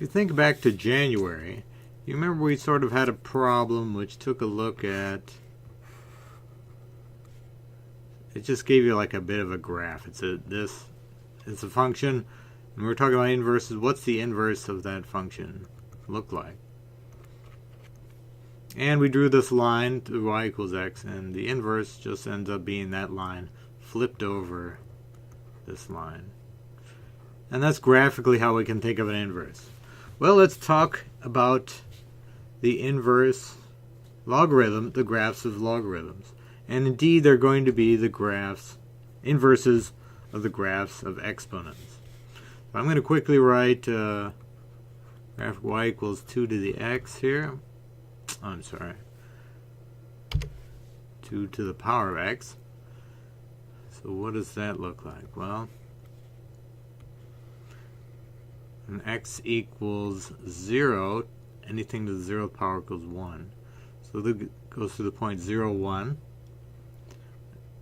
you think back to January, you remember we sort of had a problem which took a look at, it just gave you like a bit of a graph. It's a function, and we're talking about inverses. What's the inverse of that function look like? And we drew this line to y equals x, and the inverse just ends up being that line flipped over this line. And that's graphically how we can think of an inverse. Well, let's talk about the inverse logarithm, the graphs of logarithms. And indeed, they're going to be the graphs, inverses of the graphs of exponents. So I'm going to quickly write graph y equals 2 to the x here. I'm sorry, 2 to the power of x. So what does that look like? Well, when x equals 0, anything to the 0th power equals 1. So that goes to the point 0, 1.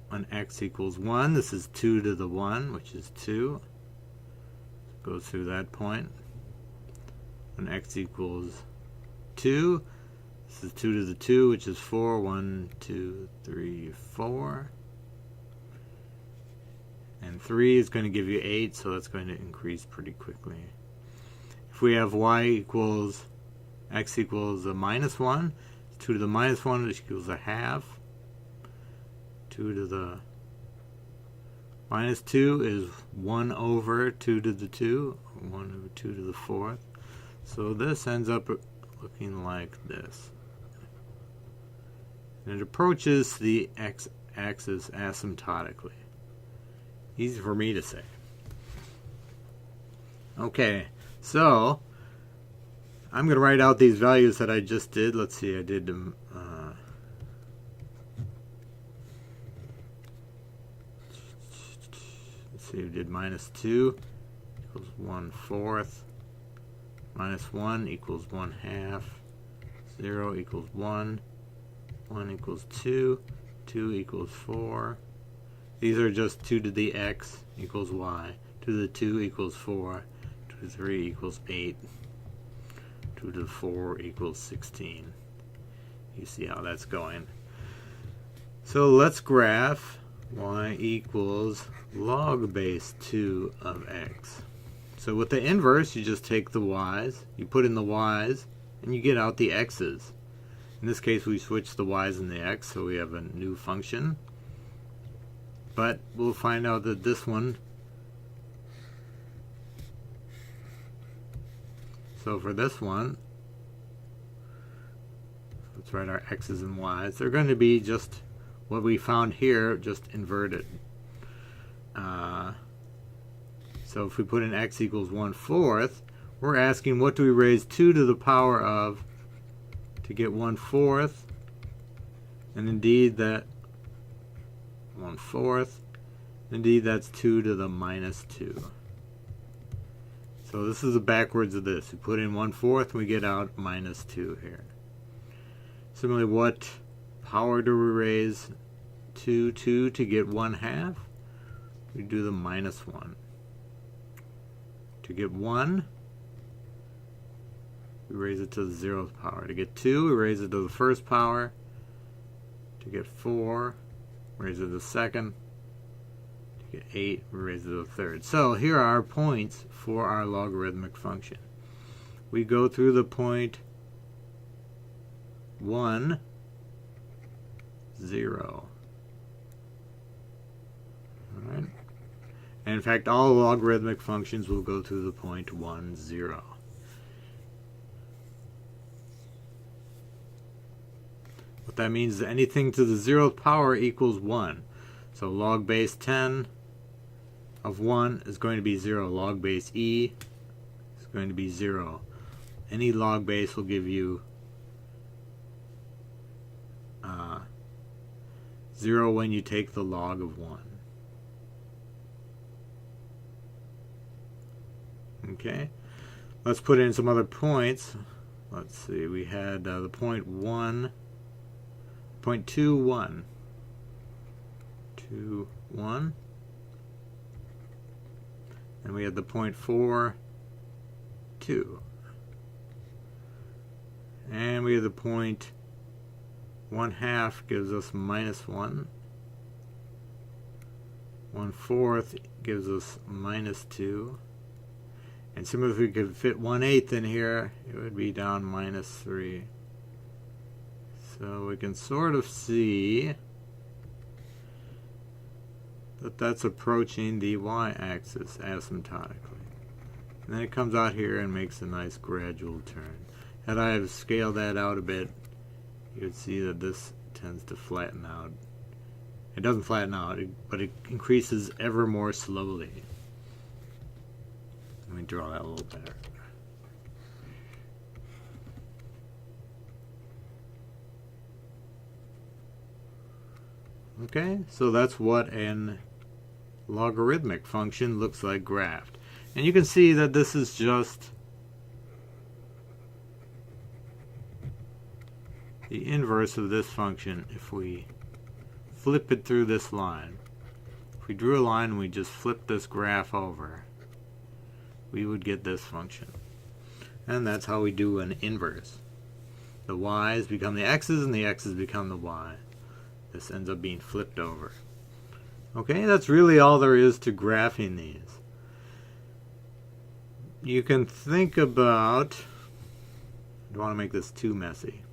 When x equals 1, this is 2 to the 1, which is 2. Goes through that point. When x equals 2, this is 2 to the 2, which is 4. 1, 2, 3, 4. And 3 is going to give you 8, so that's going to increase pretty quickly. If we have x equals a minus 1, 2 to the minus 1, which equals a half. 2 to the minus 2 is 1 over 2 to the 2, 1 over 2 to the 4th. So this ends up looking like this. And it approaches the x-axis asymptotically. Easy for me to say. Okay, so I'm going to write out these values that I just did. Let's see, I did them. Let's see, we did minus 2 equals 1/4. Minus 1 equals 1/2. 0 equals 1. 1 equals 2. 2 equals 4. These are just 2 to the x equals y. 2 to the 2 equals 4. 2 to the 3 equals 8. 2 to the 4 equals 16. You see how that's going. So let's graph y equals log base 2 of x. So with the inverse, you just take the y's, you put in the y's, and you get out the x's. In this case, we switch the y's and the x, so we have a new function. But we'll find out that this one, so for this one, let's write our x's and y's. They're going to be just what we found here, just inverted. So if we put in x equals 1/4, we're asking what do we raise 2 to the power of to get 1/4, and indeed that 1/4, indeed that's 2 to the minus 2. So this is the backwards of this. We put in 1/4 and we get out minus 2 here. Similarly, what power do we raise 2 to get 1/2? We do the minus 1. To get 1, we raise it to the 0th power. To get 2, we raise it to the 1st power. To get 4, raise it to the 2nd. To get 8, we raise it to the 3rd. So here are our points for our logarithmic function. We go through the point 1, 0. All right. And in fact, all logarithmic functions will go through the point 1, 0. What that means is anything to the 0th power equals 1. So log base 10 of 1 is going to be 0. Log base e is going to be 0. Any log base will give you 0 when you take the log of 1. Okay, let's put in some other points. Let's see, we had the point 1, point 2, 1. 2, 1. And we had the point 4, 2. And we have the point 1/2 gives us -1. 1/4 gives us -2. And similarly, if we could fit 1/8 in here, it would be down -3. So we can sort of see that that's approaching the y-axis asymptotically. And then it comes out here and makes a nice gradual turn. Had I have scaled that out a bit, you would see that this tends to flatten out. It doesn't flatten out, but it increases ever more slowly. Let me draw that a little better. Okay, so that's what an logarithmic function looks like graphed. And you can see that this is just the inverse of this function if we flip it through this line. If we drew a line and we just flipped this graph over, we would get this function. And that's how we do an inverse. The y's become the x's and the x's become the y. This ends up being flipped over. Okay, that's really all there is to graphing these. You can think about, I don't want to make this too messy.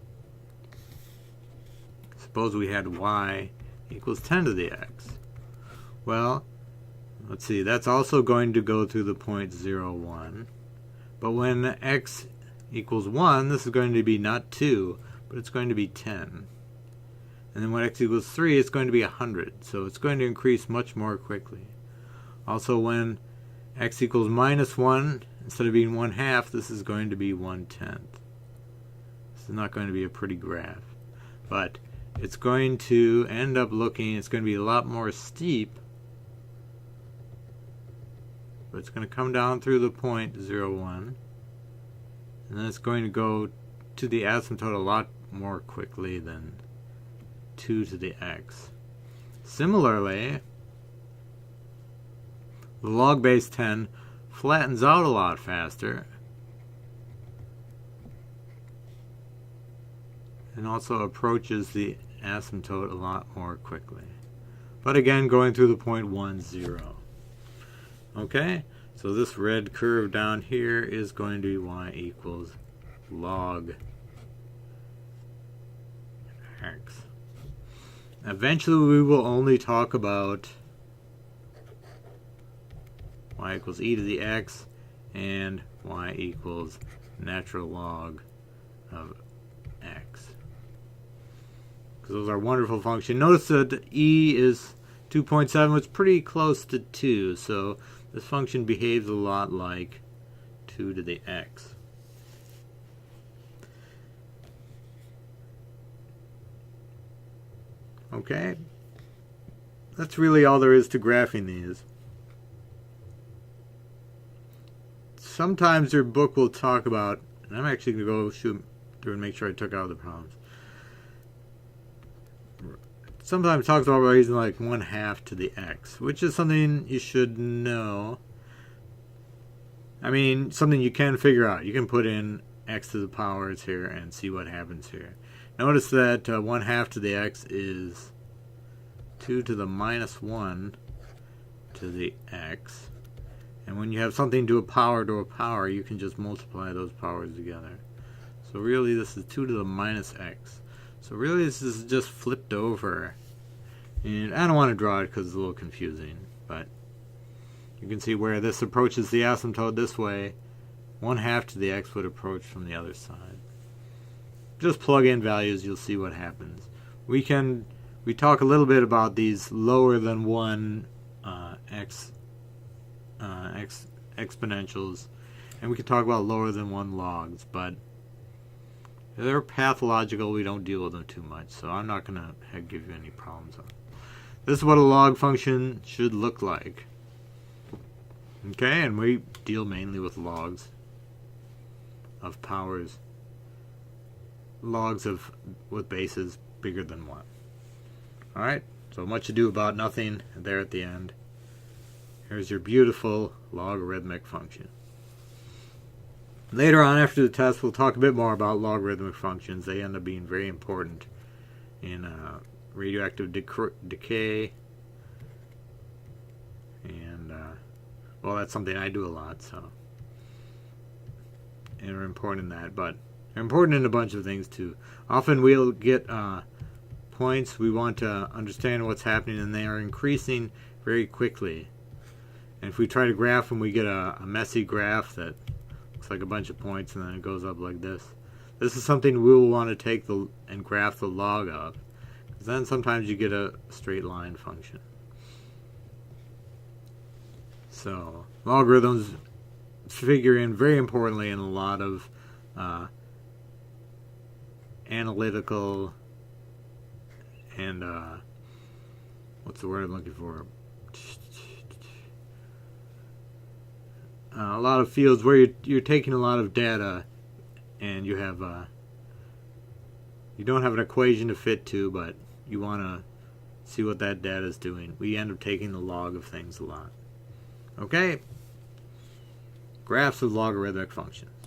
Suppose we had y equals 10 to the x. Well, let's see, that's also going to go through the point 0, 1. But when x equals 1, this is going to be not 2, but it's going to be 10. And then when x equals 3, it's going to be 100. So it's going to increase much more quickly. Also, when x equals -1, instead of being 1/2, this is going to be 1/10. This is not going to be a pretty graph. But it's going to end up looking, it's going to be a lot more steep. But it's going to come down through the point 0, 1. And then it's going to go to the asymptote a lot more quickly than 2 to the x. Similarly, the log base 10 flattens out a lot faster and also approaches the asymptote a lot more quickly. But again, going through the point 1, 0. Okay, so this red curve down here is going to be y equals log x. Eventually we will only talk about y equals e to the x and y equals natural log of x. Because those are wonderful functions. Notice that e is 2.7, which is pretty close to 2, so this function behaves a lot like 2 to the x. Okay, that's really all there is to graphing these. Sometimes your book will talk about, and I'm actually going to go shoot through and make sure I took out the problems. Sometimes it talks about raising like 1/2 to the x, which is something you should know. I mean, something you can figure out. You can put in x to the powers here and see what happens here. Notice that 1/2 to the x is 2 to the -1 to the x. And when you have something to a power, you can just multiply those powers together. So really this is 2 to the -x. So really this is just flipped over. And I don't want to draw it because it's a little confusing. But you can see where this approaches the asymptote this way. 1/2 to the x would approach from the other side. Just plug in values, you'll see what happens. We talk a little bit about these lower than 1 exponentials, and we can talk about lower than 1 logs, but they're pathological. We don't deal with them too much, so I'm not going to give you any problems on it. This is what a log function should look like. Okay, and we deal mainly with logs of powers. Logs with bases bigger than 1. Alright, so much ado about nothing there at the end. Here's your beautiful logarithmic function. Later on after the test, we'll talk a bit more about logarithmic functions. They end up being very important in radioactive decay. And, well, that's something I do a lot, so. And they're important in that, but they're important in a bunch of things, too. Often we'll get points we want to understand what's happening, and they are increasing very quickly. And if we try to graph them, we get a messy graph that looks like a bunch of points, and then it goes up like this. This is something we'll want to take and graph the log of. Because then sometimes you get a straight line function. So, logarithms figure in very importantly in a lot of analytical and what's the word I'm looking for? A lot of fields where you're taking a lot of data and you have you don't have an equation to fit to, but you want to see what that data is doing. We end up taking the log of things a lot. Okay? Graphs of logarithmic functions.